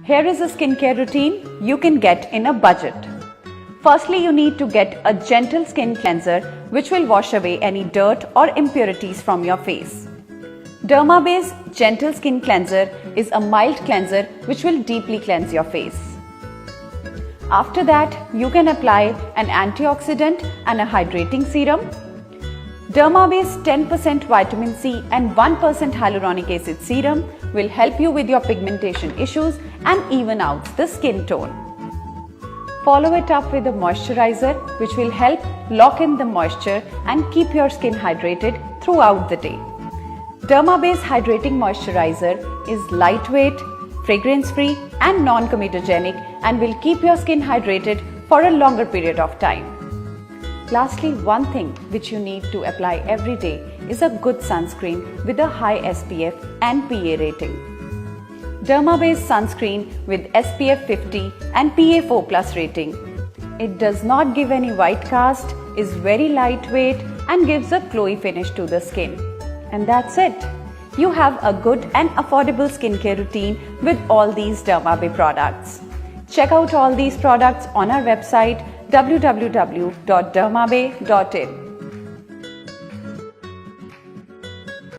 Here is a skincare routine you can get in a budget. Firstly, you need to get a gentle skin cleanser which will wash away any dirt or impurities from your face. Dermabay's gentle skin cleanser is a mild cleanser which will deeply cleanse your face. After that, you can apply an antioxidant and a hydrating serum. Dermabay's 10% vitamin C and 1% hyaluronic acid serum will help you with your pigmentation issues and even out the skin tone. Follow it up with a moisturizer which will help lock in the moisture and keep your skin hydrated throughout the day. Dermabay's hydrating moisturizer is lightweight, fragrance-free and non-comedogenic and will keep your skin hydrated for a longer period of time. Lastly, one thing which you need to apply every day is a good sunscreen with a high SPF and PA rating. Dermabay's sunscreen with SPF 50 and PA4+ rating. It does not give any white cast, is very lightweight and gives a glowy finish to the skin. And that's it. You have a good and affordable skincare routine with all these Dermabay products. Check out all these products on our website www.dermabay.in.